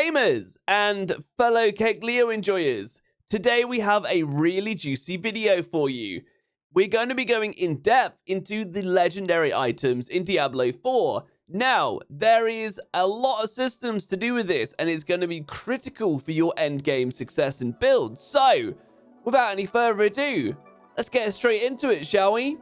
gamers and fellow Kegleo enjoyers. Today we have a really juicy video for you. We're going to be going in depth into the legendary items in Diablo 4. Now, there is a lot of systems to do with this, and it's going to be critical for your endgame success and build. So, without any further ado, let's get straight into it, shall we?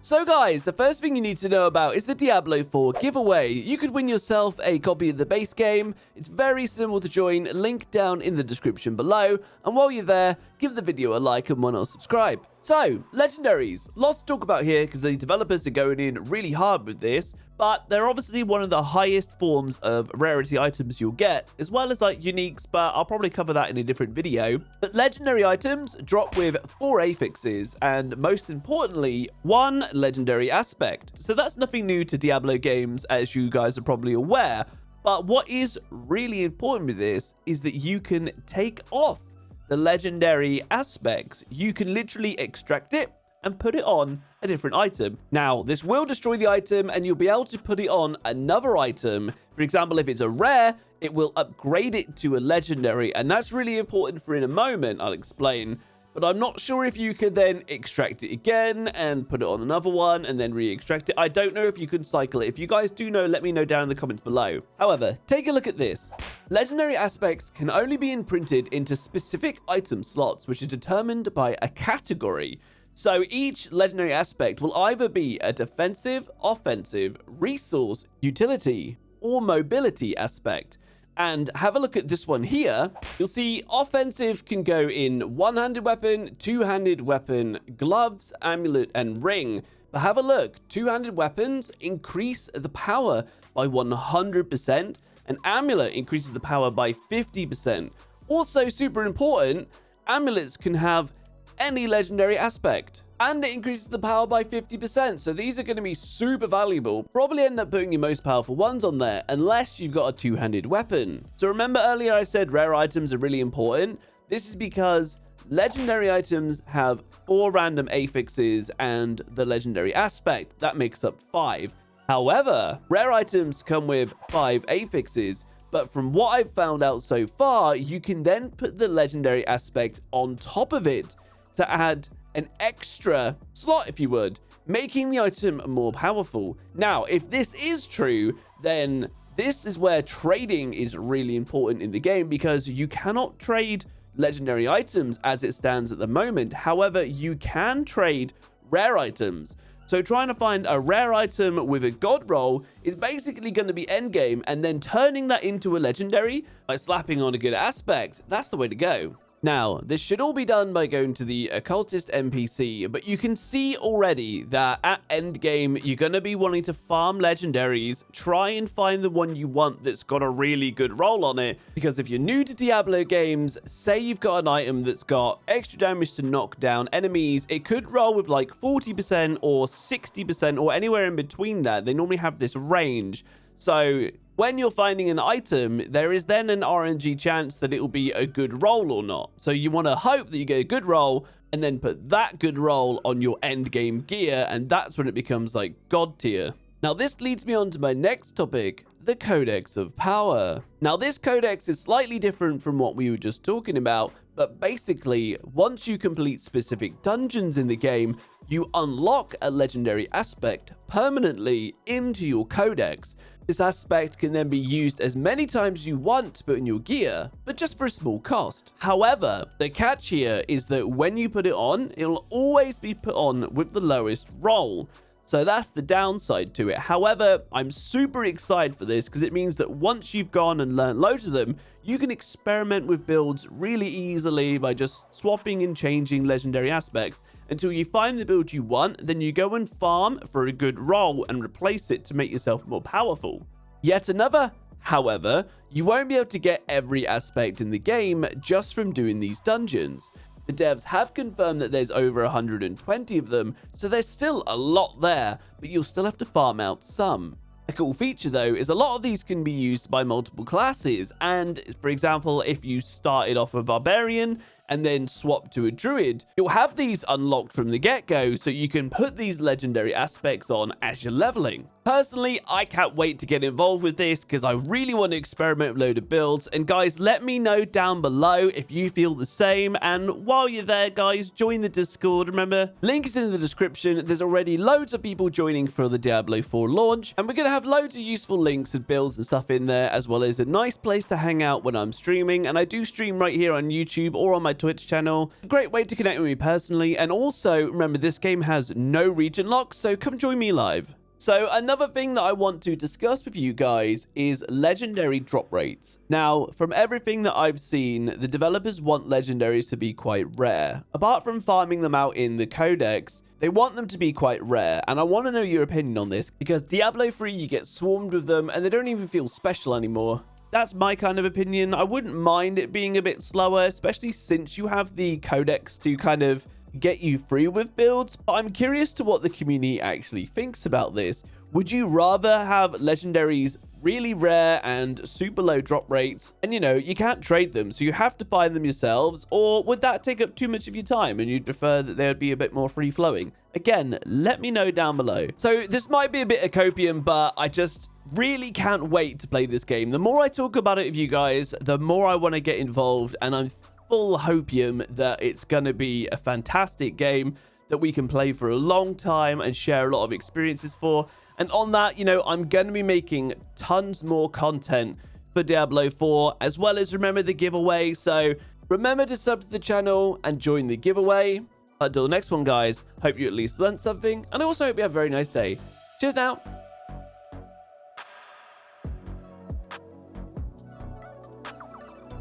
So guys, the first thing you need to know about is the Diablo 4 giveaway. You could win yourself a copy of the base game. It's very simple to join, link down in the description below. And while you're there, give the video a like and why not subscribe. So, Legendaries. Lots to talk about here because the developers are going in really hard with this, but they're obviously one of the highest forms of rarity items you'll get, as well as like uniques, but I'll probably cover that in a different video. But legendary items drop with 4 affixes, and most importantly, 1 legendary aspect. So that's nothing new to Diablo games, as you guys are probably aware. But what is really important with this is that you can take off the legendary aspects. You can literally extract it and put it on a different item. Now, this will destroy the item and you'll be able to put it on another item. For example, if it's a rare, it will upgrade it to a legendary, and that's really important for in a moment. I'll explain. But I'm not sure if you could then extract it again and put it on another one and then re-extract it. I don't know if you could cycle it. If you guys do know, let me know down in the comments below. However, take a look at this. Legendary aspects can only be imprinted into specific item slots, which is determined by a category. So each legendary aspect will either be a defensive, offensive, resource, utility, or mobility aspect. And have a look at this one here. You'll see offensive can go in one-handed weapon, two-handed weapon, gloves, amulet, and ring. But have a look. Two-handed weapons increase the power by 100%, and amulet increases the power by 50%. Also, super important, amulets can have any legendary aspect, and it increases the power by 50%. So these are going to be super valuable. Probably end up putting your most powerful ones on there, unless you've got a two-handed weapon. So remember earlier I said rare items are really important? This is because legendary items have 4 random affixes and the legendary aspect. That makes up 5. However, rare items come with 5 affixes. But from what I've found out so far, you can then put the legendary aspect on top of it to add an extra slot, if you would, making the item more powerful. Now, if this is true, then this is where trading is really important in the game, because you cannot trade legendary items as it stands at the moment. However, you can trade rare items. So trying to find a rare item with a god roll is basically going to be endgame, and then turning that into a legendary by slapping on a good aspect. That's the way to go. Now, this should all be done by going to the occultist NPC, but you can see already that at endgame, you're going to be wanting to farm legendaries, try and find the one you want that's got a really good roll on it, because if you're new to Diablo games, say you've got an item that's got extra damage to knock down enemies, it could roll with like 40% or 60% or anywhere in between that. They normally have this range. So when you're finding an item, there is then an RNG chance that it will be a good roll or not. So you want to hope that you get a good roll and then put that good roll on your end game gear, and that's when it becomes like god tier. Now this leads me on to my next topic, the Codex of Power. Now this codex is slightly different from what we were just talking about, but basically once you complete specific dungeons in the game, you unlock a legendary aspect permanently into your codex. This aspect can then be used as many times as you want to put in your gear, but just for a small cost. However, the catch here is that when you put it on, it'll always be put on with the lowest roll. So that's the downside to it. However, I'm super excited for this because it means that once you've gone and learned loads of them, you can experiment with builds really easily by just swapping and changing legendary aspects until you find the build you want. Then you go and farm for a good roll and replace it to make yourself more powerful. Yet another, however, you won't be able to get every aspect in the game just from doing these dungeons. The devs have confirmed that there's over 120 of them, so there's still a lot there, but you'll still have to farm out some. A cool feature though is a lot of these can be used by multiple classes, and for example, if you started off a barbarian and then swap to a druid, you'll have these unlocked from the get-go, so you can put these legendary aspects on as you're leveling. Personally, I can't wait to get involved with this because I really want to experiment with a load of builds. And guys, let me know down below if you feel the same. And while you're there, guys, join the Discord. Remember, link is in the description. There's already loads of people joining for the Diablo 4 launch, and we're going to have loads of useful links and builds and stuff in there, as well as a nice place to hang out when I'm streaming. And I do stream right here on YouTube or on my Twitch channel. A great way to connect with me personally. And also, remember, this game has no region locks, so come join me live. So another thing that I want to discuss with you guys is legendary drop rates. Now, from everything that I've seen, the developers want legendaries to be quite rare. Apart from farming them out in the Codex, they want them to be quite rare. And I want to know your opinion on this, because Diablo 3, you get swarmed with them and they don't even feel special anymore. That's my kind of opinion. I wouldn't mind it being a bit slower, especially since you have the Codex to kind of get you free with builds. But I'm curious to what the community actually thinks about this. Would you rather have legendaries really rare and super low drop rates, and you can't trade them, so you have to find them yourselves? Or would that take up too much of your time and you'd prefer that they would be a bit more free flowing? Again, let me know down below. So this might be a bit of copium, but I just really can't wait to play this game. The more I talk about it with you guys, the more I want to get involved, and I'm full hopium that it's going to be a fantastic game that we can play for a long time and share a lot of experiences for. And on that, I'm going to be making tons more content for Diablo 4, as well as remember the giveaway. So remember to sub to the channel and join the giveaway. Until the next one, guys, hope you at least learned something, and I also hope you have a very nice day. Cheers now.